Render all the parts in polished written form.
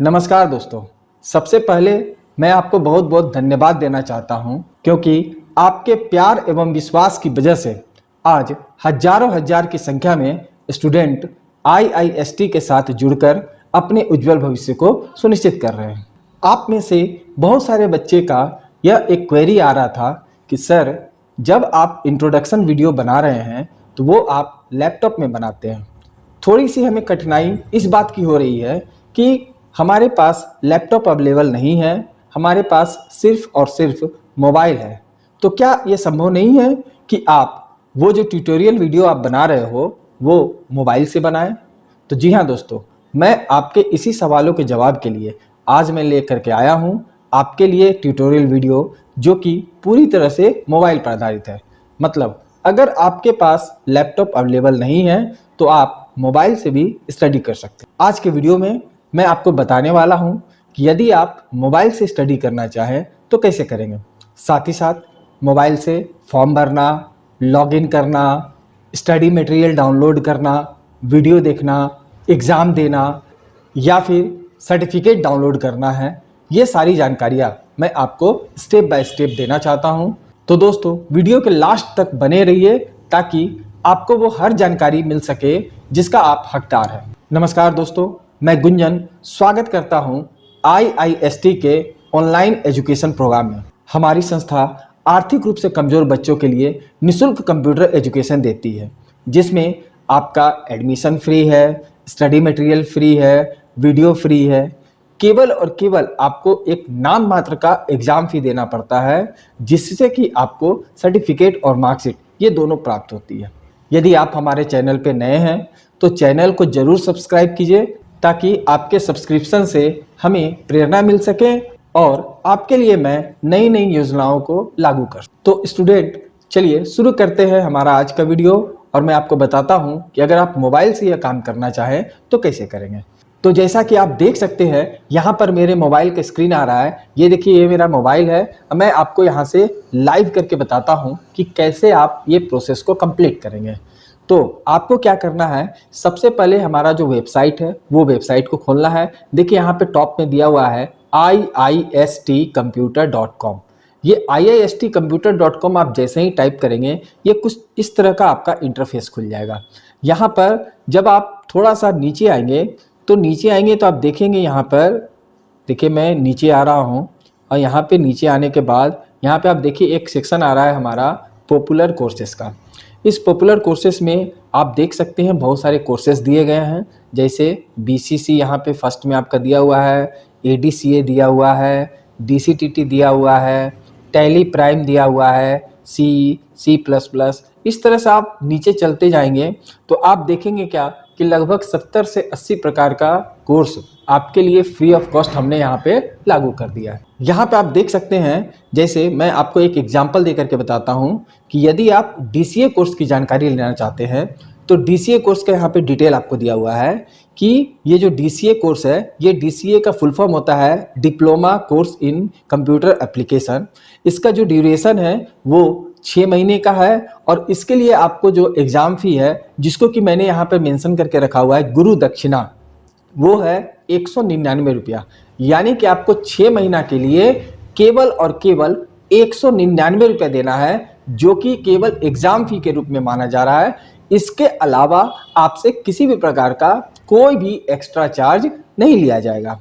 नमस्कार दोस्तों। सबसे पहले मैं आपको बहुत बहुत धन्यवाद देना चाहता हूं, क्योंकि आपके प्यार एवं विश्वास की वजह से आज हजारों हजार की संख्या में स्टूडेंट आईआईएसटी के साथ जुड़कर अपने उज्जवल भविष्य को सुनिश्चित कर रहे हैं। आप में से बहुत सारे बच्चे का यह एक क्वेरी आ रहा था कि सर, जब आप इंट्रोडक्शन वीडियो बना रहे हैं तो वो आप लैपटॉप में बनाते हैं। थोड़ी सी हमें कठिनाई इस बात की हो रही है कि हमारे पास लैपटॉप अवेलेबल नहीं है, हमारे पास सिर्फ और सिर्फ मोबाइल है। तो क्या ये संभव नहीं है कि आप वो जो ट्यूटोरियल वीडियो आप बना रहे हो वो मोबाइल से बनाएं? तो जी हाँ दोस्तों, मैं आपके इसी सवालों के जवाब के लिए आज मैं लेकर के आया हूँ आपके लिए ट्यूटोरियल वीडियो, जो कि पूरी तरह से मोबाइल पर आधारित है। मतलब अगर आपके पास लैपटॉप अवेलेबल नहीं है तो आप मोबाइल से भी स्टडी कर सकते हैं। आज के वीडियो में मैं आपको बताने वाला हूं कि यदि आप मोबाइल से स्टडी करना चाहें तो कैसे करेंगे। साथ ही साथ मोबाइल से फॉर्म भरना, लॉगिन करना, स्टडी मटेरियल डाउनलोड करना, वीडियो देखना, एग्ज़ाम देना या फिर सर्टिफिकेट डाउनलोड करना है, ये सारी जानकारियाँ मैं आपको स्टेप बाय स्टेप देना चाहता हूँ। तो दोस्तों, वीडियो के लास्ट तक बने रहिए ताकि आपको वो हर जानकारी मिल सके जिसका आप हकदार हैं। नमस्कार दोस्तों, मैं गुंजन स्वागत करता हूं आईआईएसटी के ऑनलाइन एजुकेशन प्रोग्राम में। हमारी संस्था आर्थिक रूप से कमज़ोर बच्चों के लिए निःशुल्क कंप्यूटर एजुकेशन देती है, जिसमें आपका एडमिशन फ्री है, स्टडी मटेरियल फ्री है, वीडियो फ्री है। केवल और केवल आपको एक नाम मात्र का एग्ज़ाम फी देना पड़ता है, जिससे कि आपको सर्टिफिकेट और मार्कशीट ये दोनों प्राप्त होती है। यदि आप हमारे चैनल पे नए हैं तो चैनल को ज़रूर सब्सक्राइब कीजिए, ताकि आपके सब्सक्रिप्शन से हमें प्रेरणा मिल सके और आपके लिए मैं नई नई योजनाओं को लागू कर। तो स्टूडेंट, चलिए शुरू करते हैं हमारा आज का वीडियो, और मैं आपको बताता हूं कि अगर आप मोबाइल से यह काम करना चाहें तो कैसे करेंगे। तो जैसा कि आप देख सकते हैं, यहाँ पर मेरे मोबाइल का स्क्रीन आ रहा है। ये देखिए, ये मेरा मोबाइल है। मैं आपको यहाँ से लाइव करके बताता हूँ कि कैसे आप ये प्रोसेस को कंप्लीट करेंगे। तो आपको क्या करना है, सबसे पहले हमारा जो वेबसाइट है वो वेबसाइट को खोलना है। देखिए यहाँ पे टॉप में दिया हुआ है iistcomputer.com। ये iistcomputer.com आप जैसे ही टाइप करेंगे ये कुछ इस तरह का आपका इंटरफेस खुल जाएगा। यहाँ पर जब आप थोड़ा सा नीचे आएंगे तो आप देखेंगे, यहाँ पर देखिए मैं नीचे आ रहा हूँ, और यहाँ पे नीचे आने के बाद यहाँ पे आप देखिए एक सेक्शन आ रहा है हमारा पॉपुलर कोर्सेस का। इस पॉपुलर कोर्सेस में आप देख सकते हैं बहुत सारे कोर्सेस दिए गए हैं, जैसे बीसीसी यहाँ पे फर्स्ट में आपका दिया हुआ है, एडीसीए दिया हुआ है, डीसीटीटी दिया हुआ है, टैली प्राइम दिया हुआ है, सी++। इस तरह से आप नीचे चलते जाएंगे तो आप देखेंगे क्या कि लगभग 70 से 80 प्रकार का कोर्स आपके लिए फ्री ऑफ कॉस्ट हमने यहाँ पे लागू कर दिया है। यहाँ पे आप देख सकते हैं, जैसे मैं आपको एक एग्जांपल देकर के बताता हूँ कि यदि आप डीसीए कोर्स की जानकारी लेना चाहते हैं तो डीसीए कोर्स का यहाँ पे डिटेल आपको दिया हुआ है कि ये जो डीसीए कोर्स है, ये डीसीए का फुल फॉर्म होता है diploma course in computer application. इसका जो ड्यूरेशन है वो 6 महीने का है, और इसके लिए आपको जो एग्ज़ाम फ़ी है, जिसको कि मैंने यहाँ पर मेंशन करके रखा हुआ है गुरु दक्षिणा, वो है 199 रुपया। यानी कि आपको 6 महीना के लिए केवल और केवल 199 रुपया देना है, जो कि केवल एग्ज़ाम फ़ी के रूप में माना जा रहा है। इसके अलावा आपसे किसी भी प्रकार का कोई भी एक्स्ट्रा चार्ज नहीं लिया जाएगा।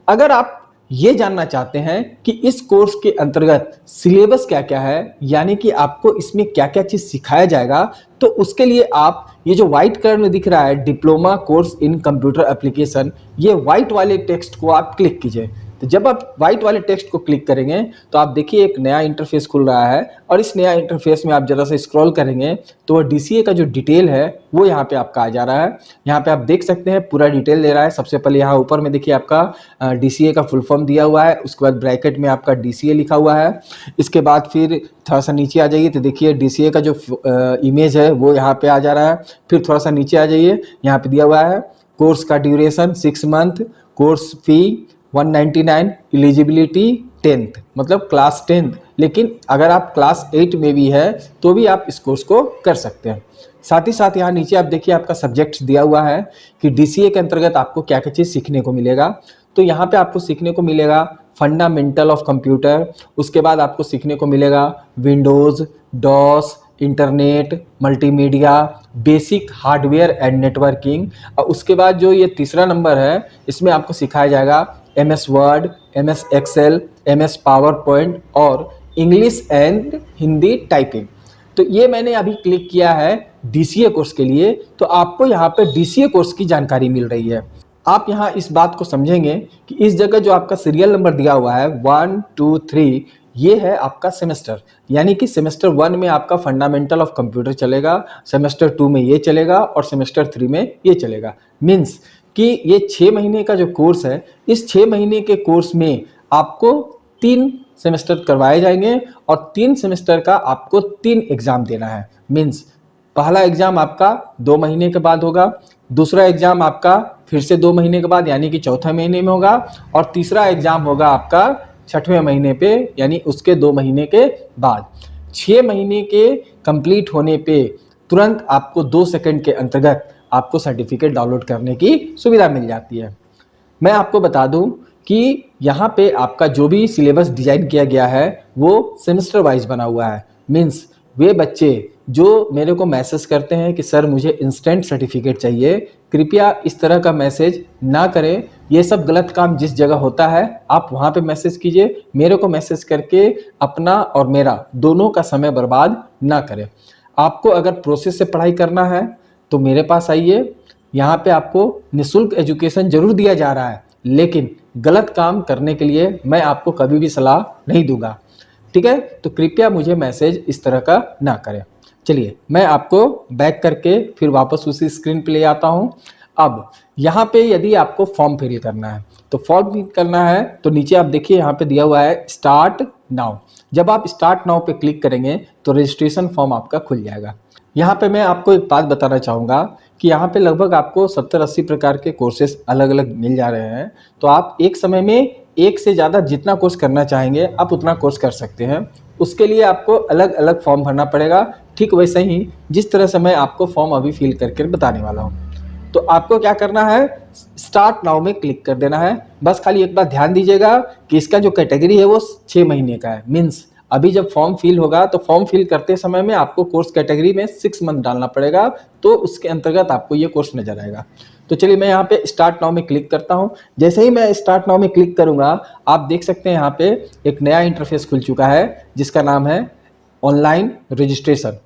अगर आप ये जानना चाहते हैं कि इस कोर्स के अंतर्गत सिलेबस क्या क्या है, यानी कि आपको इसमें क्या क्या चीज़ सिखाया जाएगा, तो उसके लिए आप ये जो व्हाइट कलर में दिख रहा है diploma course in computer application, ये व्हाइट वाले टेक्स्ट को आप क्लिक कीजिए। तो जब आप व्हाइट वाले टेक्स्ट को क्लिक करेंगे तो आप देखिए एक नया इंटरफेस खुल रहा है, और इस नया इंटरफेस में आप ज़रा सा स्क्रॉल करेंगे तो वह डीसीए का जो डिटेल है वो यहाँ पे आपका आ जा रहा है। यहाँ पे आप देख सकते हैं पूरा डिटेल दे रहा है। सबसे पहले यहाँ ऊपर में देखिए आपका डीसीए का फुल फॉर्म दिया हुआ है, उसके बाद ब्रैकेट में आपका डीसीए लिखा हुआ है। इसके बाद फिर थोड़ा सा नीचे आ जाइए तो देखिए डीसीए का जो इमेज है वो यहाँ पे आ जा रहा है। फिर थोड़ा सा नीचे आ जाइए, यहाँ पे दिया हुआ है कोर्स का duration 6 month, course fee 199, eligibility 10th, मतलब क्लास 10th। लेकिन अगर आप क्लास 8 में भी है तो भी आप इस कोर्स को कर सकते हैं। साथ ही साथ यहाँ नीचे आप देखिए आपका सब्जेक्ट दिया हुआ है कि डीसीए के अंतर्गत आपको क्या क्या चीज़ सीखने को मिलेगा। तो यहाँ पे आपको सीखने को मिलेगा फंडामेंटल ऑफ कंप्यूटर, उसके बाद आपको सीखने को मिलेगा Windows, DOS, internet, multimedia, basic hardware and networking. और उसके बाद जो ये तीसरा नंबर है, इसमें आपको सिखाया जाएगा MS Word, MS Excel, MS PowerPoint और इंग्लिश एंड हिंदी टाइपिंग। तो ये मैंने अभी क्लिक किया है DCA कोर्स के लिए, तो आपको यहाँ पे DCA कोर्स की जानकारी मिल रही है। आप यहाँ इस बात को समझेंगे कि इस जगह जो आपका सीरियल नंबर दिया हुआ है 1 2 3, ये है आपका सेमेस्टर, यानी कि सेमेस्टर 1 में आपका फंडामेंटल ऑफ कंप्यूटर चलेगा, सेमेस्टर 2 में ये चलेगा और सेमेस्टर 3 में ये चलेगा। मीन्स कि ये 6 महीने का जो कोर्स है, इस 6 महीने के कोर्स में आपको 3 सेमेस्टर करवाए जाएंगे और 3 सेमेस्टर का आपको 3 एग्ज़ाम देना है। मीन्स पहला एग्ज़ाम आपका 2 महीने के बाद होगा, दूसरा एग्ज़ाम आपका फिर से 2 महीने के बाद यानी कि चौथे महीने में होगा, और तीसरा एग्ज़ाम होगा आपका 6वें महीने पे यानी उसके 2 महीने के बाद। 6 महीने के कंप्लीट होने पे तुरंत आपको 2 सेकंड के अंतर्गत आपको सर्टिफिकेट डाउनलोड करने की सुविधा मिल जाती है। मैं आपको बता दूं कि यहाँ पे आपका जो भी सिलेबस डिज़ाइन किया गया है वो सेमेस्टर वाइज बना हुआ है। मीन्स वे बच्चे जो मेरे को मैसेज करते हैं कि सर मुझे इंस्टेंट सर्टिफिकेट चाहिए, कृपया इस तरह का मैसेज ना करें। ये सब गलत काम जिस जगह होता है आप वहाँ पे मैसेज कीजिए, मेरे को मैसेज करके अपना और मेरा दोनों का समय बर्बाद ना करें। आपको अगर प्रोसेस से पढ़ाई करना है तो मेरे पास आइए, यहाँ पे आपको निःशुल्क एजुकेशन जरूर दिया जा रहा है, लेकिन गलत काम करने के लिए मैं आपको कभी भी सलाह नहीं दूंगा। ठीक है, तो कृपया मुझे मैसेज इस तरह का ना करें। चलिए मैं आपको बैक करके फिर वापस उसी स्क्रीन पे ले आता हूँ। अब यहाँ पे यदि आपको फॉर्म फिल करना है तो फॉर्म फिल करना है तो नीचे आप देखिए यहाँ पे दिया हुआ है स्टार्ट नाउ। जब आप स्टार्ट नाउ पे क्लिक करेंगे तो रजिस्ट्रेशन फॉर्म आपका खुल जाएगा। यहाँ पे मैं आपको एक बात बताना चाहूँगा कि यहाँ पे लगभग आपको 70-80 प्रकार के कोर्सेस अलग अलग मिल जा रहे हैं, तो आप एक समय में एक से ज़्यादा जितना कोर्स करना चाहेंगे आप उतना कोर्स कर सकते हैं। उसके लिए आपको अलग अलग फॉर्म भरना पड़ेगा, ठीक वैसे ही जिस तरह से मैं आपको फॉर्म अभी फिल करके बताने वाला हूँ। तो आपको क्या करना है, स्टार्ट नाउ में क्लिक कर देना है। बस खाली एक बात ध्यान दीजिएगा कि इसका जो कैटेगरी है वो 6 महीने का है। मीन्स अभी जब फॉर्म फिल होगा तो फॉर्म फिल करते समय में आपको कोर्स कैटेगरी में 6 मंथ डालना पड़ेगा, तो उसके अंतर्गत आपको ये कोर्स नजर आएगा। तो चलिए मैं यहाँ पे स्टार्ट नाउ में क्लिक करता हूँ। जैसे ही मैं स्टार्ट नाउ में क्लिक करूँगा आप देख सकते हैं यहाँ पे एक नया इंटरफेस खुल चुका है जिसका नाम है ऑनलाइन रजिस्ट्रेशन।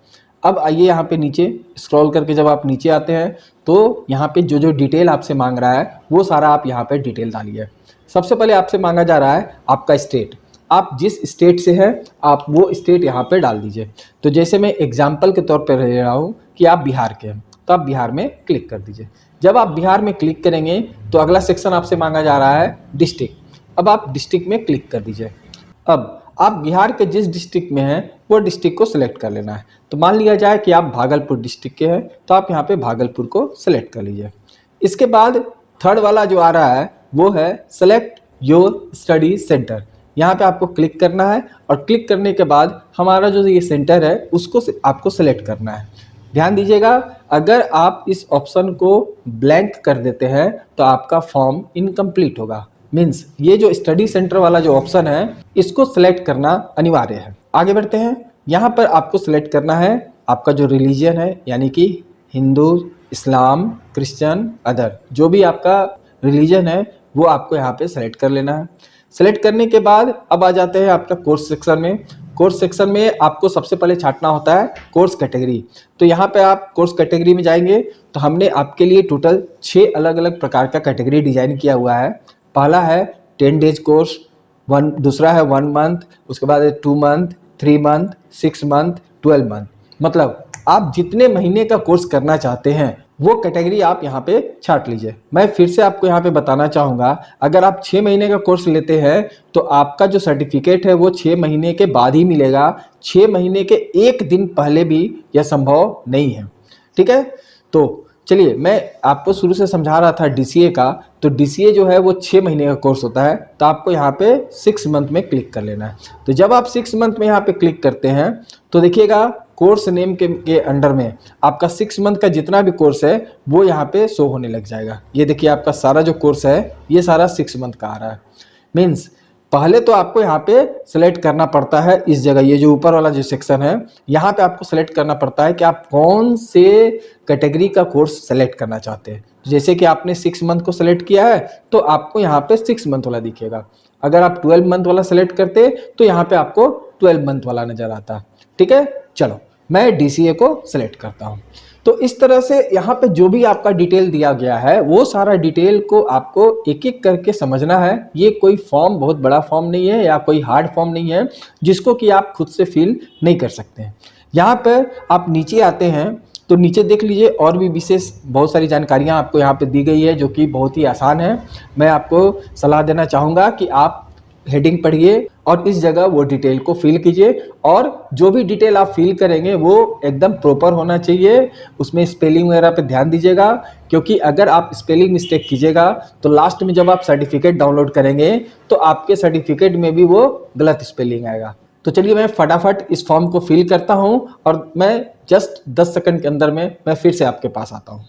अब आइए यहाँ पे नीचे स्क्रॉल करके जब आप नीचे आते हैं तो यहाँ पे जो जो डिटेल आपसे मांग रहा है वो सारा आप यहाँ पे डिटेल डालिए। सबसे पहले आपसे मांगा जा रहा है आपका स्टेट, आप जिस स्टेट से हैं आप वो स्टेट यहाँ पे डाल दीजिए। तो जैसे मैं एग्जाम्पल के तौर पर ले रहा हूँ कि आप बिहार के हैं तो आप बिहार में क्लिक कर दीजिए। जब आप बिहार में क्लिक करेंगे तो अगला सेक्शन आपसे मांगा जा रहा है डिस्ट्रिक्ट। अब आप डिस्ट्रिक्ट में क्लिक कर दीजिए। अब आप बिहार के जिस डिस्ट्रिक्ट में हैं वो डिस्ट्रिक्ट को सिलेक्ट कर लेना है। तो मान लिया जाए कि आप भागलपुर डिस्ट्रिक्ट के हैं तो आप यहाँ पे भागलपुर को सिलेक्ट कर लीजिए। इसके बाद थर्ड वाला जो आ रहा है वो है सेलेक्ट योर स्टडी सेंटर। यहाँ पे आपको क्लिक करना है और क्लिक करने के बाद हमारा जो ये सेंटर है उसको आपको सेलेक्ट करना है। ध्यान दीजिएगा, अगर आप इस ऑप्शन को ब्लैंक कर देते हैं तो आपका फॉर्म इनकम्प्लीट होगा। मीन्स ये जो स्टडी सेंटर वाला जो ऑप्शन है इसको सिलेक्ट करना अनिवार्य है। आगे बढ़ते हैं। यहाँ पर आपको सिलेक्ट करना है आपका जो रिलीजन है, यानी कि हिंदू, इस्लाम, क्रिश्चियन, अदर, जो भी आपका रिलीजन है वो आपको यहाँ पे सेलेक्ट कर लेना है। सेलेक्ट करने के बाद अब आ जाते हैं आपका कोर्स सेक्शन में। कोर्स सेक्शन में आपको सबसे पहले छांटना होता है कोर्स कैटेगरी। तो यहाँ पे आप कोर्स कैटेगरी में जाएंगे तो हमने आपके लिए टोटल 6 अलग अलग प्रकार का कैटेगरी डिजाइन किया हुआ है। पहला है 10 डेज कोर्स, दूसरा है 1 मंथ, उसके बाद है 2 मंथ, 3 मंथ, 6 मंथ, 12 मंथ। मतलब आप जितने महीने का कोर्स करना चाहते हैं वो कैटेगरी आप यहाँ पे छांट लीजिए। मैं फिर से आपको यहाँ पे बताना चाहूँगा, अगर आप 6 महीने का कोर्स लेते हैं तो आपका जो सर्टिफिकेट है वो 6 महीने के बाद ही मिलेगा। 6 महीने के एक दिन पहले भी यह संभव नहीं है। ठीक है, तो चलिए मैं आपको शुरू से समझा रहा था DCA का। तो DCA जो है वो 6 महीने का कोर्स होता है, तो आपको यहाँ पे 6 मंथ में क्लिक कर लेना है। तो जब आप 6 मंथ में यहाँ पे क्लिक करते हैं तो देखिएगा कोर्स नेम के अंडर में आपका 6 मंथ का जितना भी कोर्स है वो यहाँ पे शो होने लग जाएगा। ये देखिए आपका सारा जो कोर्स है ये सारा 6 मंथ का आ रहा है। मीन्स पहले तो आपको यहाँ पे सेलेक्ट करना पड़ता है इस जगह, ये जो ऊपर वाला जो सेक्शन है यहाँ पे आपको सेलेक्ट करना पड़ता है कि आप कौन से कैटेगरी का कोर्स सेलेक्ट करना चाहते हैं। जैसे कि आपने 6 मंथ को सेलेक्ट किया है तो आपको यहाँ पे 6 मंथ वाला दिखेगा। अगर आप 12 मंथ वाला सेलेक्ट करते तो यहाँ पे आपको 12 मंथ वाला नजर आता। ठीक है, चलो मैं DCA को सेलेक्ट करता हूँ। तो इस तरह से यहाँ पे जो भी आपका डिटेल दिया गया है वो सारा डिटेल को आपको एक एक करके समझना है। ये कोई फॉर्म बहुत बड़ा फॉर्म नहीं है या कोई हार्ड फॉर्म नहीं है जिसको कि आप खुद से फिल नहीं कर सकते हैं। यहाँ पर आप नीचे आते हैं तो नीचे देख लीजिए और भी विशेष बहुत सारी जानकारियाँ आपको यहाँ पे दी गई है जो कि बहुत ही आसान है। मैं आपको सलाह देना चाहूँगा कि आप हेडिंग पढ़िए और इस जगह वो डिटेल को फिल कीजिए और जो भी डिटेल आप फिल करेंगे वो एकदम प्रॉपर होना चाहिए। उसमें स्पेलिंग वगैरह पे ध्यान दीजिएगा, क्योंकि अगर आप स्पेलिंग मिस्टेक कीजिएगा तो लास्ट में जब आप सर्टिफिकेट डाउनलोड करेंगे तो आपके सर्टिफिकेट में भी वो गलत स्पेलिंग आएगा। तो चलिए मैं फटाफट इस फॉर्म को फिल करता हूँ और मैं जस्ट 10 सेकंड के अंदर में मैं फिर से आपके पास आता हूँ।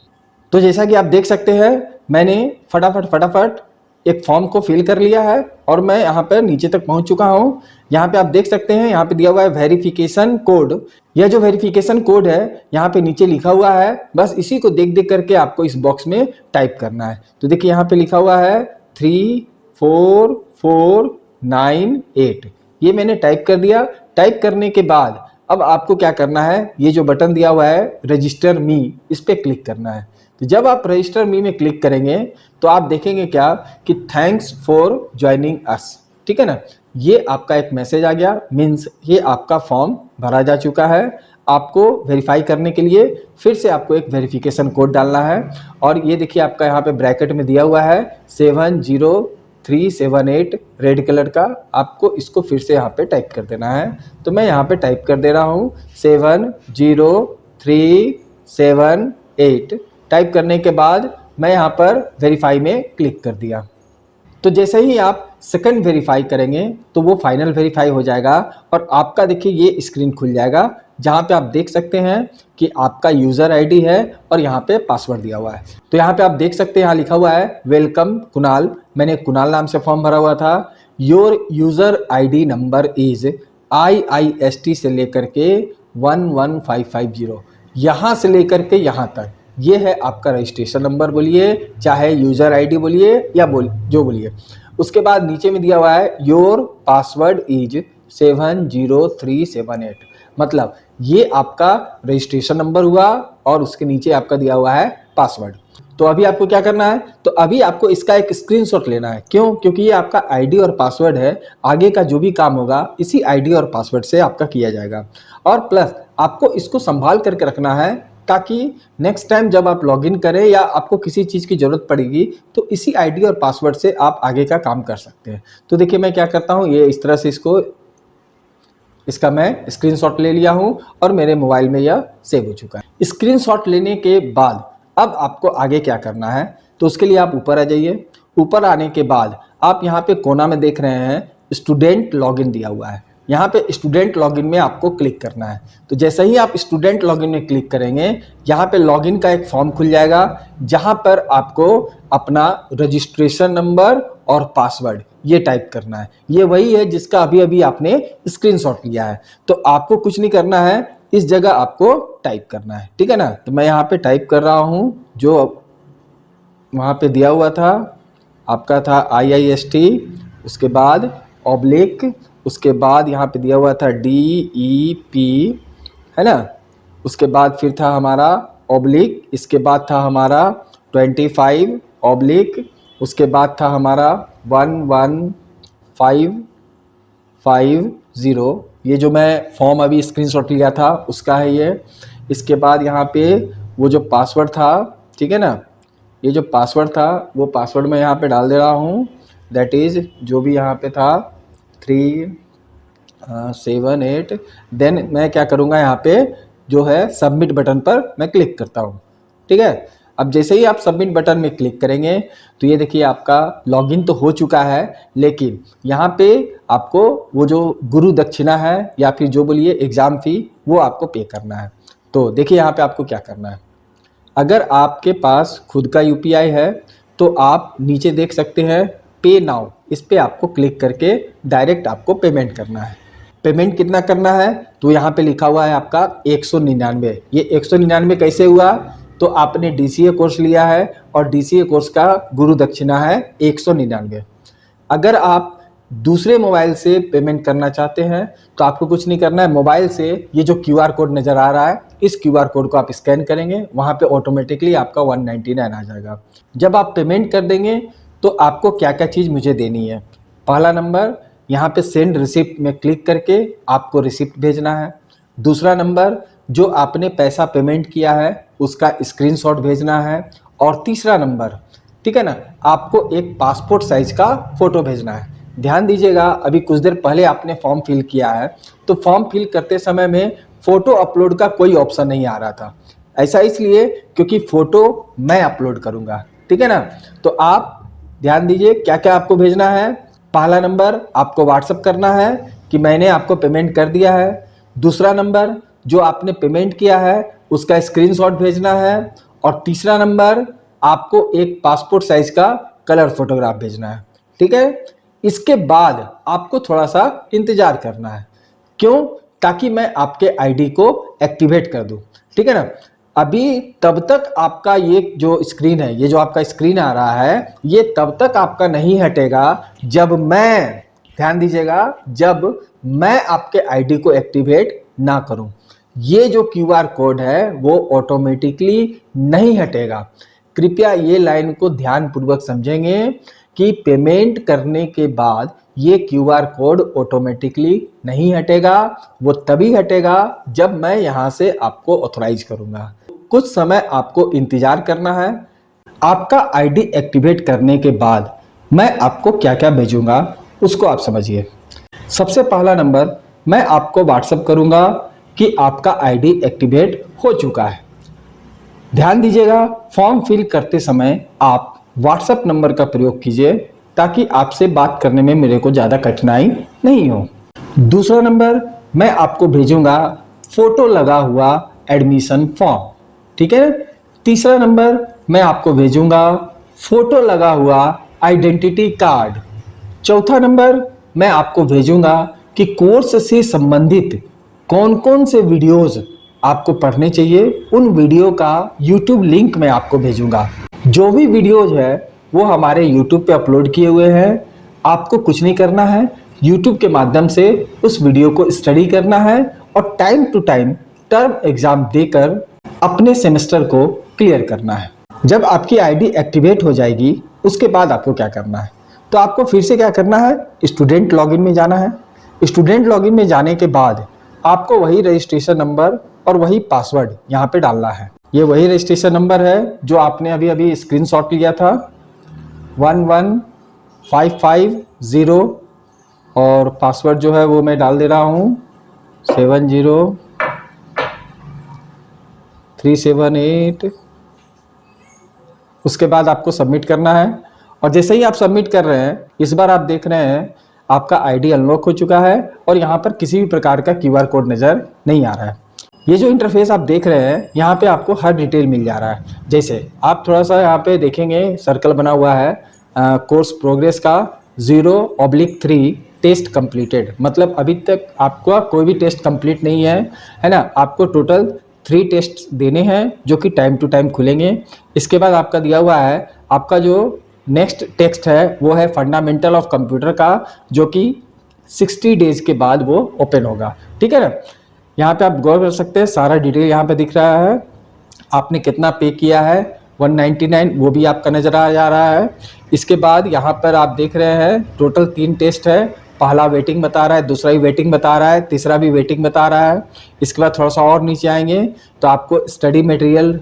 तो जैसा कि आप देख सकते हैं मैंने फटाफट एक फॉर्म को फिल कर लिया है और मैं यहाँ पर नीचे तक पहुँच चुका हूँ। यहाँ पे आप देख सकते हैं यहाँ पे दिया हुआ है वेरिफिकेशन कोड। यह जो वेरिफिकेशन कोड है यहाँ पे नीचे लिखा हुआ है, बस इसी को देख देख करके आपको इस बॉक्स में टाइप करना है। तो देखिए यहाँ पे लिखा हुआ है 34498। ये मैंने टाइप कर दिया। टाइप करने के बाद अब आपको क्या करना है, ये जो बटन दिया हुआ है रजिस्टर मी, इस पर क्लिक करना है। तो जब आप रजिस्टर मी में क्लिक करेंगे तो आप देखेंगे क्या कि थैंक्स फॉर ज्वाइनिंग अस। ठीक है ना, ये आपका एक मैसेज आ गया। मीन्स ये आपका फॉर्म भरा जा चुका है। आपको वेरीफाई करने के लिए फिर से आपको एक वेरिफिकेशन कोड डालना है और ये देखिए आपका यहाँ पे ब्रैकेट में दिया हुआ है 70378 रेड कलर का। आपको इसको फिर से यहाँ पे टाइप कर देना है। तो मैं यहाँ पे टाइप कर दे रहा हूँ 70378। टाइप करने के बाद मैं यहाँ पर वेरीफाई में क्लिक कर दिया। तो जैसे ही आप सेकंड वेरीफाई करेंगे तो वो फाइनल वेरीफाई हो जाएगा और आपका देखिए ये स्क्रीन खुल जाएगा जहाँ पे आप देख सकते हैं कि आपका यूज़र आईडी है और यहाँ पे पासवर्ड दिया हुआ है। तो यहाँ पे आप देख सकते हैं यहाँ लिखा हुआ है वेलकम कुणाल। मैंने कुणाल नाम से फॉर्म भरा हुआ था। Your user ID number is IIST से लेकर के 11550, यहाँ से लेकर के यहाँ तक ये है आपका रजिस्ट्रेशन नंबर बोलिए, चाहे यूज़र आईडी बोलिए या जो बोलिए। उसके बाद नीचे में दिया हुआ है योर पासवर्ड इज 70378, मतलब ये आपका रजिस्ट्रेशन नंबर हुआ और उसके नीचे आपका दिया हुआ है पासवर्ड। तो अभी आपको क्या करना है, तो अभी आपको इसका एक स्क्रीनशॉट लेना है। क्यों? क्योंकि ये आपका आईडी और पासवर्ड है। आगे का जो भी काम होगा इसी आईडी और पासवर्ड से आपका किया जाएगा और प्लस आपको इसको संभाल करके रखना है ताकि नेक्स्ट टाइम जब आप लॉगिन करें या आपको किसी चीज़ की ज़रूरत पड़ेगी तो इसी आईडी और पासवर्ड से आप आगे का काम कर सकते हैं। तो देखिए मैं क्या करता हूँ, ये इस तरह से इसका मैं स्क्रीनशॉट ले लिया हूँ और मेरे मोबाइल में यह सेव हो चुका है। स्क्रीनशॉट लेने के बाद अब आपको आगे क्या करना है, तो उसके लिए आप ऊपर आ जाइए। ऊपर आने के बाद आप यहाँ पे कोना में देख रहे हैं स्टूडेंट लॉगिन दिया हुआ है। यहाँ पे स्टूडेंट लॉगिन में आपको क्लिक करना है। तो जैसे ही आप स्टूडेंट लॉगिन में क्लिक करेंगे यहाँ पे लॉगिन का एक फॉर्म खुल जाएगा जहाँ पर आपको अपना रजिस्ट्रेशन नंबर और पासवर्ड ये टाइप करना है। ये वही है जिसका अभी अभी आपने स्क्रीनशॉट लिया है। तो आपको कुछ नहीं करना है, इस जगह आपको टाइप करना है। ठीक है ना, तो मैं यहाँ पे टाइप कर रहा हूँ जो वहाँ पे दिया हुआ था, आपका था IIST, उसके बाद ऑब्लिक, उसके बाद यहाँ पे दिया हुआ था DEP, है ना। उसके बाद फिर था हमारा ऑब्लिक, इसके बाद था हमारा 25 ऑब्लिक, उसके बाद था हमारा 11550। ये जो मैं फॉर्म अभी स्क्रीनशॉट लिया था उसका है ये। इसके बाद यहाँ पे वो जो पासवर्ड था, ठीक है ना, ये जो पासवर्ड था वो पासवर्ड मैं यहाँ पे डाल दे रहा हूँ। दैट इज़ जो भी यहाँ पे था 378। देन मैं क्या करूँगा, यहाँ पे जो है सबमिट बटन पर मैं क्लिक करता हूँ। ठीक है, अब जैसे ही आप सबमिट बटन में क्लिक करेंगे तो ये देखिए आपका लॉगिन तो हो चुका है, लेकिन यहाँ पे आपको वो जो गुरु दक्षिणा है या फिर जो बोलिए एग्ज़ाम फ़ी वो आपको पे करना है। तो देखिए यहाँ पे आपको क्या करना है। अगर आपके पास खुद का यूपीआई है तो आप नीचे देख सकते हैं पे नाउ, इस पर आपको क्लिक करके डायरेक्ट आपको पेमेंट करना है। पेमेंट कितना करना है तो यहाँ पे लिखा हुआ है आपका 199। ये 199 कैसे हुआ, तो आपने डीसीए कोर्स लिया है और डीसीए कोर्स का गुरु दक्षिणा है 199। अगर आप दूसरे मोबाइल से पेमेंट करना चाहते हैं तो आपको कुछ नहीं करना है, मोबाइल से ये जो क्यूआर कोड नज़र आ रहा है इस क्यूआर कोड को आप स्कैन करेंगे, वहाँ पे ऑटोमेटिकली आपका 199 आ जाएगा। जब आप पेमेंट कर देंगे तो आपको क्या क्या चीज़ मुझे देनी है। पहला नंबर, यहाँ पे सेंड रिसिप्ट में क्लिक करके आपको रिसिप्ट भेजना है। दूसरा नंबर, जो आपने पैसा पेमेंट किया है उसका स्क्रीनशॉट भेजना है। और तीसरा नंबर, ठीक है ना, आपको एक पासपोर्ट साइज का फ़ोटो भेजना है। ध्यान दीजिएगा, अभी कुछ देर पहले आपने फॉर्म फिल किया है तो फॉर्म फिल करते समय में फ़ोटो अपलोड का कोई ऑप्शन नहीं आ रहा था। ऐसा इसलिए क्योंकि फ़ोटो मैं अपलोड करूँगा, ठीक है ना। तो आप ध्यान दीजिए क्या क्या आपको भेजना है। पहला नंबर, आपको व्हाट्सअप करना है कि मैंने आपको पेमेंट कर दिया है। दूसरा नंबर, जो आपने पेमेंट किया है उसका स्क्रीनशॉट भेजना है। और तीसरा नंबर, आपको एक पासपोर्ट साइज का कलर फोटोग्राफ भेजना है, ठीक है। इसके बाद आपको थोड़ा सा इंतजार करना है। क्यों? ताकि मैं आपके आईडी को एक्टिवेट कर दूं, ठीक है ना। अभी तब तक आपका ये जो स्क्रीन है, ये जो आपका स्क्रीन आ रहा है, ये तब तक आपका नहीं हटेगा जब मैं, ध्यान दीजिएगा, जब मैं आपके आईडी को एक्टिवेट ना करूं। ये जो क्यूआर कोड है वो ऑटोमेटिकली नहीं हटेगा। कृपया ये लाइन को ध्यानपूर्वक समझेंगे कि पेमेंट करने के बाद ये क्यूआर कोड ऑटोमेटिकली नहीं हटेगा, वो तभी हटेगा जब मैं यहाँ से आपको ऑथराइज करूँगा। कुछ समय आपको इंतज़ार करना है। आपका आईडी एक्टिवेट करने के बाद मैं आपको क्या क्या भेजूँगा उसको आप समझिए। सबसे पहला नंबर, मैं आपको व्हाट्सएप करूँगा कि आपका आईडी एक्टिवेट हो चुका है। ध्यान दीजिएगा, फॉर्म फिल करते समय आप व्हाट्सएप नंबर का प्रयोग कीजिए ताकि आपसे बात करने में मेरे को ज़्यादा कठिनाई नहीं हो। दूसरा नंबर, मैं आपको भेजूंगा फोटो लगा हुआ एडमिशन फॉर्म, ठीक है। तीसरा नंबर, मैं आपको भेजूंगा फोटो लगा हुआ आइडेंटिटी कार्ड। चौथा नंबर, मैं आपको भेजूंगा कि कोर्स से संबंधित कौन कौन से वीडियोज़ आपको पढ़ने चाहिए, उन वीडियो का यूट्यूब लिंक मैं आपको भेजूंगा। जो भी वीडियोज है वो हमारे यूट्यूब पे अपलोड किए हुए हैं। आपको कुछ नहीं करना है, यूट्यूब के माध्यम से उस वीडियो को स्टडी करना है और time to time term exam देकर अपने सेमेस्टर को क्लियर करना है। जब आपकी आईडी एक्टिवेट हो जाएगी उसके बाद आपको क्या करना है, तो आपको फिर से क्या करना है, स्टूडेंट लॉगिन में जाना है। स्टूडेंट लॉगिन में जाने के बाद आपको वही रजिस्ट्रेशन नंबर और वही पासवर्ड यहाँ पे डालना है। ये वही रजिस्ट्रेशन नंबर है जो आपने अभी अभी स्क्रीनशॉट लिया था, 11550, और पासवर्ड जो है वो मैं डाल दे रहा हूँ 70378। उसके बाद आपको सबमिट करना है और जैसे ही आप सबमिट कर रहे हैं, इस बार आप देख रहे हैं आपका आईडी अनलॉक हो चुका है और यहाँ पर किसी भी प्रकार का क्यूआर कोड नज़र नहीं आ रहा है। ये जो इंटरफेस आप देख रहे हैं यहाँ पे आपको हर डिटेल मिल जा रहा है। जैसे आप थोड़ा सा यहाँ पे देखेंगे सर्कल बना हुआ है कोर्स प्रोग्रेस का 0/3 टेस्ट कंप्लीटेड, मतलब अभी तक आपका कोई भी टेस्ट कंप्लीट नहीं है ना। आपको टोटल 3 टेस्ट देने हैं जो कि टाइम टू टाइम खुलेंगे। इसके बाद आपका दिया हुआ है आपका जो नेक्स्ट टेक्स्ट है वो है फंडामेंटल ऑफ कंप्यूटर का, जो कि 60 डेज के बाद वो ओपन होगा, ठीक है ना। यहाँ पे आप गौर कर सकते हैं, सारा डिटेल यहाँ पे दिख रहा है। आपने कितना पे किया है 199, वो भी आपका नज़र आ जा रहा है। इसके बाद यहाँ पर आप देख रहे हैं टोटल 3 टेस्ट है। पहला वेटिंग बता रहा है, दूसरा भी वेटिंग बता रहा है, तीसरा भी वेटिंग बता रहा है। इसके बाद थोड़ा सा और नीचे आएंगे तो आपको स्टडी मटेरियल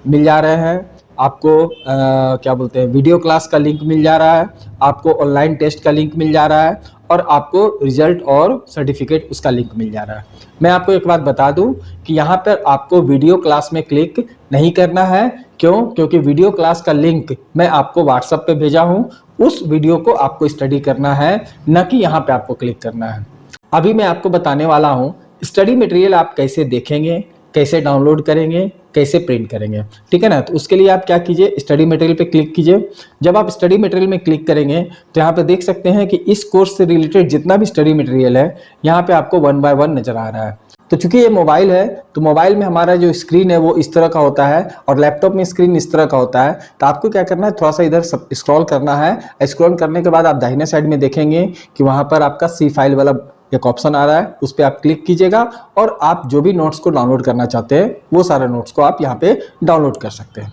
मिल जा रहे हैं आपको क्या बोलते हैं, वीडियो क्लास का लिंक मिल जा रहा है, आपको ऑनलाइन टेस्ट का लिंक मिल जा रहा है और आपको रिजल्ट और सर्टिफिकेट उसका लिंक मिल जा रहा है। मैं आपको एक बात बता दूं कि यहाँ पर आपको वीडियो क्लास में क्लिक नहीं करना है। क्यों? क्योंकि वीडियो क्लास का लिंक मैं आपको व्हाट्सएप पे भेजा हूँ, उस वीडियो को आपको स्टडी करना है, न कि यहाँ पे आपको क्लिक करना है। अभी मैं आपको बताने वाला हूँ स्टडी मटेरियल आप कैसे देखेंगे, कैसे डाउनलोड करेंगे, कैसे प्रिंट करेंगे, ठीक है ना। तो उसके लिए आप क्या कीजिए, स्टडी मटेरियल पे क्लिक कीजिए। जब आप स्टडी मटेरियल में क्लिक करेंगे तो यहाँ पे देख सकते हैं कि इस कोर्स से रिलेटेड जितना भी स्टडी मटेरियल है यहाँ पे आपको 1 बाय 1 नजर आ रहा है। तो चूंकि ये मोबाइल है तो मोबाइल में हमारा जो स्क्रीन है वो इस तरह का होता है और लैपटॉप में स्क्रीन इस तरह का होता है। तो आपको क्या करना है, थोड़ा सा इधर स्क्रॉल करना है। स्क्रॉल करने के बाद आप दाहिने साइड में देखेंगे कि वहां पर आपका सी फाइल वाला एक ऑप्शन आ रहा है, उस पर आप क्लिक कीजिएगा और आप जो भी नोट्स को डाउनलोड करना चाहते हैं वो सारे नोट्स को आप यहाँ पे डाउनलोड कर सकते हैं।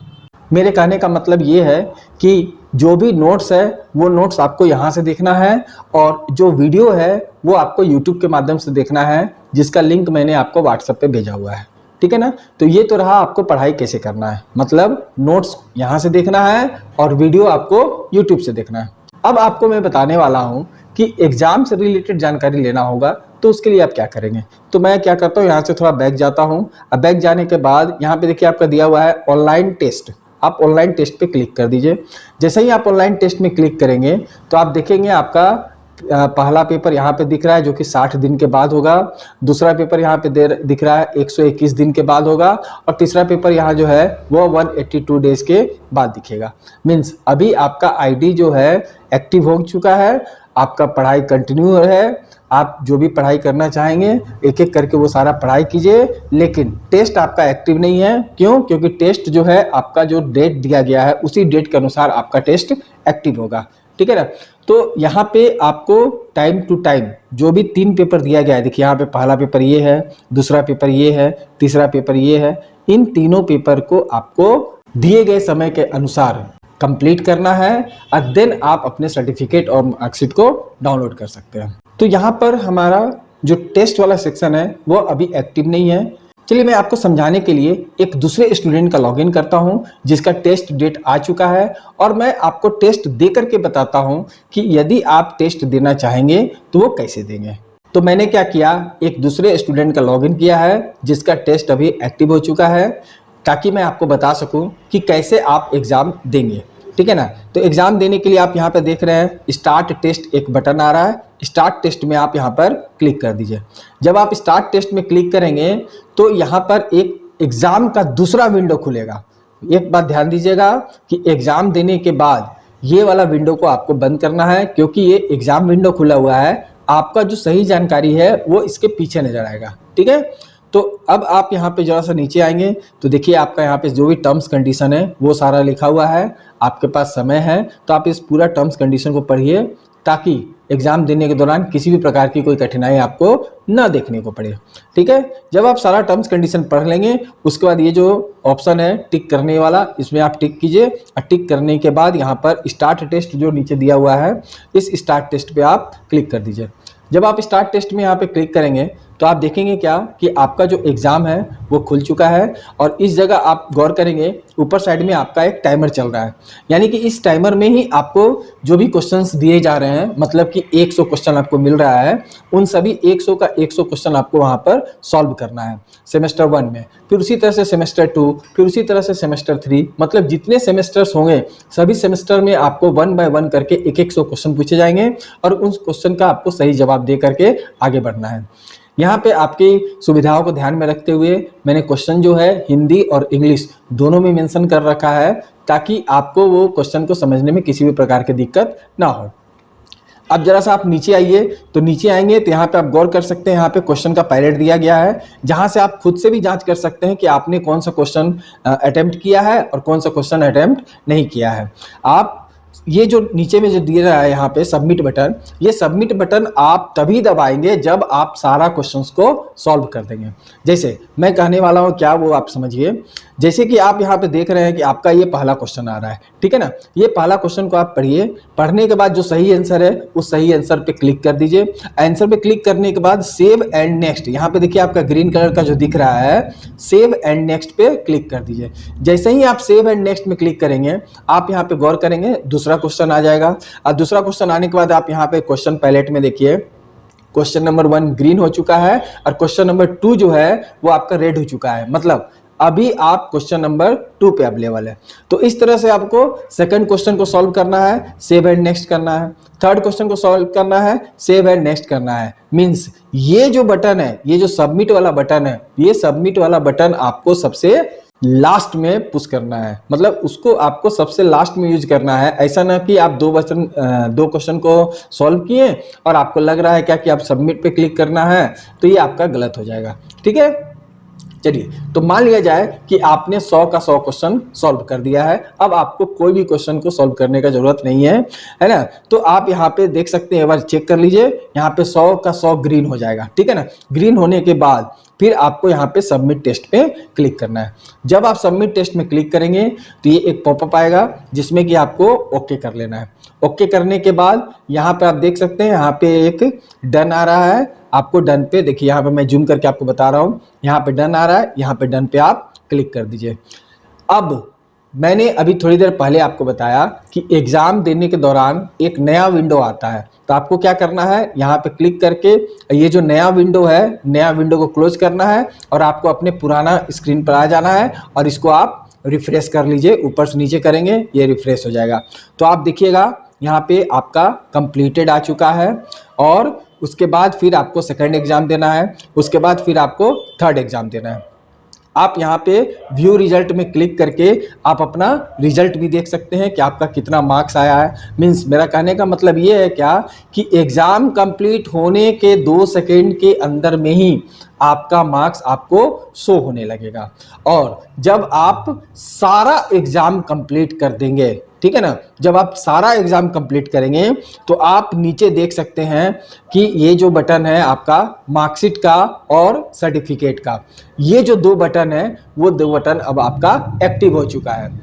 मेरे कहने का मतलब ये है कि जो भी नोट्स है वो नोट्स आपको यहाँ से देखना है और जो वीडियो है वो आपको यूट्यूब के माध्यम से देखना है, जिसका लिंक मैंने आपको व्हाट्सएप पे भेजा हुआ है, ठीक है ना। तो ये तो रहा आपको पढ़ाई कैसे करना है, मतलब नोट्स यहाँ से देखना है और वीडियो आपको यूट्यूब से देखना है। अब आपको मैं बताने वाला हूँ कि एग्जाम से रिलेटेड जानकारी लेना होगा तो उसके लिए आप क्या करेंगे। तो मैं क्या करता हूँ, यहाँ से थोड़ा बैक जाता हूँ। अब बैक जाने के बाद यहाँ पे देखिए आपका दिया हुआ है ऑनलाइन टेस्ट। आप ऑनलाइन टेस्ट पे क्लिक कर दीजिए। जैसे ही आप ऑनलाइन टेस्ट में क्लिक करेंगे तो आप देखेंगे आपका पहला पेपर यहाँ पे दिख रहा है जो कि 60 दिन के बाद होगा, दूसरा पेपर यहाँ पे दिख रहा है 121 दिन के बाद होगा और तीसरा पेपर यहाँ जो है वो 182 डेज के बाद दिखेगा। मीन्स अभी आपका आईडी जो है एक्टिव हो चुका है, आपका पढ़ाई कंटिन्यू है। आप जो भी पढ़ाई करना चाहेंगे एक एक करके वो सारा पढ़ाई कीजिए, लेकिन टेस्ट आपका एक्टिव नहीं है। क्यों? क्योंकि टेस्ट जो है आपका जो डेट दिया गया है उसी डेट के अनुसार आपका टेस्ट एक्टिव होगा, ठीक है ना। तो यहाँ पे आपको टाइम टू टाइम जो भी 3 पेपर दिया गया है, देखिए यहाँ पे पहला पेपर ये है, दूसरा पेपर ये है, तीसरा पेपर ये है, इन तीनों पेपर को आपको दिए गए समय के अनुसार कंप्लीट करना है और देन आप अपने सर्टिफिकेट और मार्कशीट को डाउनलोड कर सकते हैं। तो यहाँ पर हमारा जो टेस्ट वाला सेक्शन है वो अभी एक्टिव नहीं है। चलिए मैं आपको समझाने के लिए एक दूसरे स्टूडेंट का लॉगिन करता हूं जिसका टेस्ट डेट आ चुका है और मैं आपको टेस्ट दे करके बताता हूं कि यदि आप टेस्ट देना चाहेंगे तो वो कैसे देंगे। तो मैंने क्या किया, एक दूसरे स्टूडेंट का लॉगिन किया है जिसका टेस्ट अभी एक्टिव हो चुका है, ताकि मैं आपको बता सकूं कि कैसे आप एग्ज़ाम देंगे, ठीक है ना। तो एग्ज़ाम देने के लिए आप यहाँ पे देख रहे हैं स्टार्ट टेस्ट एक बटन आ रहा है, स्टार्ट टेस्ट में आप यहाँ पर क्लिक कर दीजिए। जब आप स्टार्ट टेस्ट में क्लिक करेंगे तो यहाँ पर एक एग्ज़ाम का दूसरा विंडो खुलेगा। एक बात ध्यान दीजिएगा कि एग्ज़ाम देने के बाद ये वाला विंडो को आपको बंद करना है, क्योंकि ये एग्ज़ाम विंडो खुला हुआ है, आपका जो सही जानकारी है वो इसके पीछे नजर आएगा, ठीक है। तो अब आप यहाँ पे जरा सा नीचे आएंगे तो देखिए आपका यहाँ पे जो भी टर्म्स कंडीशन है वो सारा लिखा हुआ है। आपके पास समय है तो आप इस पूरा टर्म्स कंडीशन को पढ़िए, ताकि एग्जाम देने के दौरान किसी भी प्रकार की कोई कठिनाई आपको ना देखने को पड़े, ठीक है। जब आप सारा टर्म्स कंडीशन पढ़ लेंगे उसके बाद ये जो ऑप्शन है टिक करने वाला, इसमें आप टिक कीजिए और टिक करने के बाद यहाँ पर स्टार्ट टेस्ट जो नीचे दिया हुआ है इस स्टार्ट टेस्ट पे आप क्लिक कर दीजिए। जब आप स्टार्ट टेस्ट में यहाँ पे क्लिक करेंगे तो आप देखेंगे क्या कि आपका जो एग्ज़ाम है वो खुल चुका है और इस जगह आप गौर करेंगे ऊपर साइड में आपका एक टाइमर चल रहा है, यानी कि इस टाइमर में ही आपको जो भी क्वेश्चंस दिए जा रहे हैं, मतलब कि 100 क्वेश्चन आपको मिल रहा है, उन सभी 100 का 100 क्वेश्चन आपको वहाँ पर सॉल्व करना है सेमेस्टर 1 में, फिर उसी तरह से सेमेस्टर 2, फिर उसी तरह से सेमेस्टर 3, मतलब जितने सेमेस्टर्स होंगे सभी सेमेस्टर में आपको 1 बाय 1 करके 100 क्वेश्चन पूछे जाएंगे और उस क्वेश्चन का आपको सही जवाब दे करके आगे बढ़ना है। यहाँ पे आपकी सुविधाओं को ध्यान में रखते हुए मैंने क्वेश्चन जो है हिंदी और इंग्लिश दोनों में मेंशन कर रखा है, ताकि आपको वो क्वेश्चन को समझने में किसी भी प्रकार की दिक्कत ना हो। अब जरा सा आप नीचे आइए, तो नीचे आएंगे तो यहाँ पे आप गौर कर सकते हैं, यहाँ पे क्वेश्चन का पैलेट दिया गया है, जहाँ से आप खुद से भी जांच कर सकते हैं कि आपने कौन सा क्वेश्चन अटेम्प्ट किया है और कौन सा क्वेश्चन अटेम्प्ट नहीं किया है। आप ये जो नीचे में जो दिया रहा है यहाँ पे सबमिट बटन, ये सबमिट बटन आप तभी दबाएंगे जब आप सारा क्वेश्चंस को सॉल्व कर देंगे। जैसे मैं कहने वाला हूँ क्या वो आप समझिए। जैसे कि आप यहाँ पे देख रहे हैं कि आपका ये पहला क्वेश्चन आ रहा है, ठीक है ना। ये पहला क्वेश्चन को आप पढ़िए, पढ़ने के बाद जो सही आंसर है उस सही आंसर पे क्लिक कर दीजिए। आंसर पे क्लिक करने के बाद सेव एंड नेक्स्ट, यहाँ पे देखिए आपका ग्रीन कलर का जो दिख रहा है सेव एंड नेक्स्ट पे क्लिक कर दीजिए। जैसे ही आप सेव एंड नेक्स्ट में क्लिक करेंगे, आप यहाँ पे गौर करेंगे दूसरा क्वेश्चन आ जाएगा। और दूसरा क्वेश्चन आने के बाद आप यहाँ पे क्वेश्चन पैलेट में देखिए, क्वेश्चन नंबर 1 ग्रीन हो चुका है और क्वेश्चन नंबर 2 जो है वो आपका रेड हो चुका है, मतलब अभी आप क्वेश्चन नंबर 2 पे अवेलेबल है। तो इस तरह से आपको सेकंड क्वेश्चन को सॉल्व करना है, सेव एंड नेक्स्ट करना है। थर्ड क्वेश्चन को सॉल्व करना है, सेव एंड नेक्स्ट करना है। मींस ये जो बटन है, ये जो सबमिट वाला बटन है, ये सबमिट वाला बटन आपको सबसे लास्ट में पुश करना है, मतलब उसको आपको सबसे लास्ट में यूज करना है। ऐसा ना कि आप दो क्वेश्चन को सॉल्व किए और आपको लग रहा है क्या कि आप सबमिट पे क्लिक करना है, तो ये आपका गलत हो जाएगा, ठीक है। चलिए, तो मान लिया जाए कि आपने 100 का 100 क्वेश्चन सॉल्व कर दिया है, अब आपको कोई भी क्वेश्चन को सॉल्व करने का जरूरत नहीं है ना। तो आप यहाँ पे देख सकते हैं, एक बार चेक कर लीजिए, यहाँ पे 100 का 100 ग्रीन हो जाएगा, ठीक है ना। ग्रीन होने के बाद फिर आपको यहाँ पे सबमिट टेस्ट पे क्लिक करना है। जब आप सबमिट टेस्ट में क्लिक करेंगे तो ये एक पॉपअप आएगा जिसमें कि आपको ओके कर लेना है। ओके करने के बाद यहाँ पे आप देख सकते हैं, यहाँ पे एक डन आ रहा है, आपको डन पे देखिए, यहाँ पे मैं जूम करके आपको बता रहा हूँ, यहाँ पे डन आ रहा है, यहाँ पे डन पे आप क्लिक कर दीजिए। अब मैंने अभी थोड़ी देर पहले आपको बताया कि एग्जाम देने के दौरान एक नया विंडो आता है, तो आपको क्या करना है, यहाँ पे क्लिक करके ये जो नया विंडो है, नया विंडो को क्लोज करना है और आपको अपने पुराना स्क्रीन पर आ जाना है और इसको आप रिफ्रेश कर लीजिए। ऊपर से नीचे करेंगे ये रिफ्रेश हो जाएगा। तो आप देखिएगा यहाँ पे आपका कंप्लीटेड आ चुका है और उसके बाद फिर आपको सेकंड एग्जाम देना है, उसके बाद फिर आपको थर्ड एग्जाम देना है। आप यहाँ पे व्यू रिजल्ट में क्लिक करके आप अपना रिजल्ट भी देख सकते हैं कि आपका कितना मार्क्स आया है। मीन्स मेरा कहने का मतलब ये है क्या कि एग्ज़ाम कंप्लीट होने के 2 सेकेंड के अंदर में ही आपका मार्क्स आपको शो होने लगेगा। और जब आप सारा एग्ज़ाम कंप्लीट कर देंगे, ठीक है ना, जब आप सारा एग्जाम कंप्लीट करेंगे तो आप नीचे देख सकते हैं कि ये जो बटन है आपका मार्कशीट का और सर्टिफिकेट का, ये जो 2 बटन है वो 2 बटन अब आपका एक्टिव हो चुका है।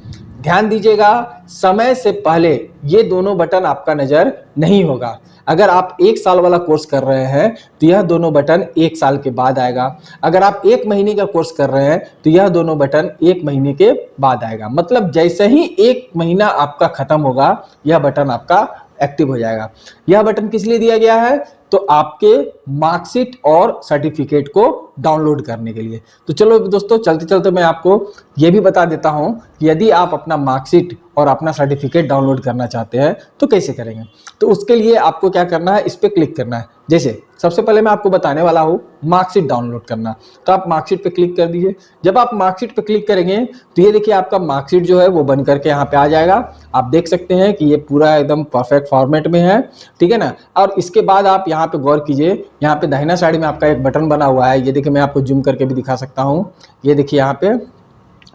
ध्यान दीजिएगा, समय से पहले ये दोनों बटन आपका नजर नहीं होगा। अगर आप 1 साल वाला कोर्स कर रहे हैं तो यह दोनों बटन 1 साल के बाद आएगा। अगर आप 1 महीने का कोर्स कर रहे हैं तो यह दोनों बटन 1 महीने के बाद आएगा। मतलब जैसे ही 1 महीना आपका खत्म होगा यह बटन आपका एक्टिव हो जाएगा। यह बटन किस लिए दिया गया है, तो आपके मार्कशीट और सर्टिफिकेट को डाउनलोड करने के लिए। तो चलो दोस्तों, चलते चलते मैं आपको ये भी बता देता हूं कि यदि आप अपना मार्कशीट और अपना सर्टिफिकेट डाउनलोड करना चाहते हैं तो कैसे करेंगे। तो उसके लिए आपको क्या करना है, इस पर क्लिक करना है। जैसे सबसे पहले मैं आपको बताने वाला हूँ मार्कशीट डाउनलोड करना, तो आप मार्कशीट पे क्लिक कर दीजिए। जब आप मार्कशीट पे क्लिक करेंगे तो ये देखिए आपका मार्कशीट जो है वो बन करके यहाँ पे आ जाएगा। आप देख सकते हैं कि ये पूरा एकदम परफेक्ट फॉर्मेट में है, ठीक है ना। और इसके बाद आप यहाँ पे गौर कीजिए, यहाँ पे दाहिना साइड में आपका एक बटन बना हुआ है, ये देखिए मैं आपको जूम करके भी दिखा सकता हूँ। ये देखिए यहाँ पे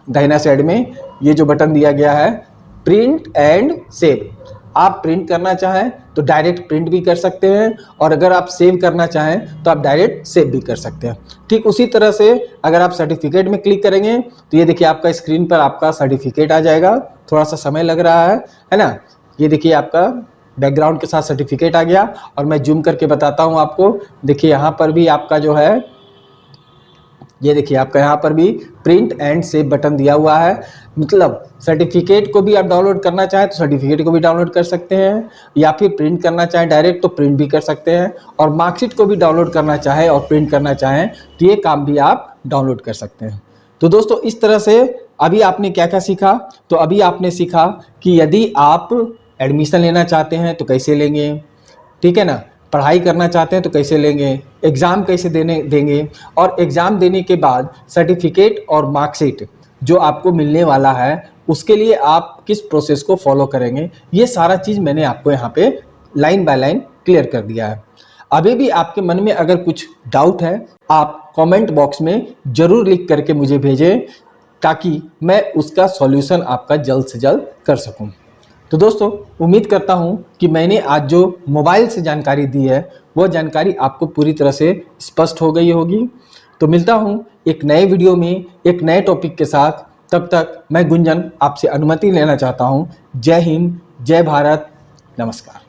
दाहिना साइड में ये जो बटन दिया गया है प्रिंट एंड सेव। आप प्रिंट करना चाहें तो डायरेक्ट प्रिंट भी कर सकते हैं और अगर आप सेव करना चाहें तो आप डायरेक्ट सेव भी कर सकते हैं। ठीक उसी तरह से अगर आप सर्टिफिकेट में क्लिक करेंगे तो ये देखिए आपका स्क्रीन पर आपका सर्टिफिकेट आ जाएगा। थोड़ा सा समय लग रहा है ना। ये देखिए आपका बैकग्राउंड के साथ सर्टिफिकेट आ गया और मैं जूम करके बताता हूँ आपको। देखिए यहाँ पर भी आपका जो है, ये देखिए आपका यहाँ पर भी प्रिंट एंड सेव बटन दिया हुआ है। मतलब सर्टिफिकेट को भी आप डाउनलोड करना चाहें तो सर्टिफिकेट को भी डाउनलोड कर सकते हैं, या फिर प्रिंट करना चाहें डायरेक्ट तो प्रिंट भी कर सकते हैं, और मार्कशीट को भी डाउनलोड करना चाहें और प्रिंट करना चाहें तो ये काम भी आप डाउनलोड कर सकते हैं। तो दोस्तों इस तरह से अभी आपने क्या क्या सीखा, तो अभी आपने सीखा कि यदि आप एडमिशन लेना चाहते हैं तो कैसे लेंगे, ठीक है ना, पढ़ाई करना चाहते हैं तो कैसे लेंगे, एग्ज़ाम कैसे देंगे, और एग्ज़ाम देने के बाद सर्टिफिकेट और मार्कशीट जो आपको मिलने वाला है उसके लिए आप किस प्रोसेस को फॉलो करेंगे, ये सारा चीज़ मैंने आपको यहाँ पे लाइन बाय लाइन क्लियर कर दिया है। अभी भी आपके मन में अगर कुछ डाउट है आप कमेंट बॉक्स में ज़रूर लिख करके मुझे भेजें ताकि मैं उसका सॉल्यूशन आपका जल्द से जल्द कर सकूं। तो दोस्तों उम्मीद करता हूं कि मैंने आज जो मोबाइल से जानकारी दी है वो जानकारी आपको पूरी तरह से स्पष्ट हो गई होगी। तो मिलता हूं एक नए वीडियो में एक नए टॉपिक के साथ। तब तक मैं गुंजन आपसे अनुमति लेना चाहता हूँ। जय हिंद, जय भारत, नमस्कार।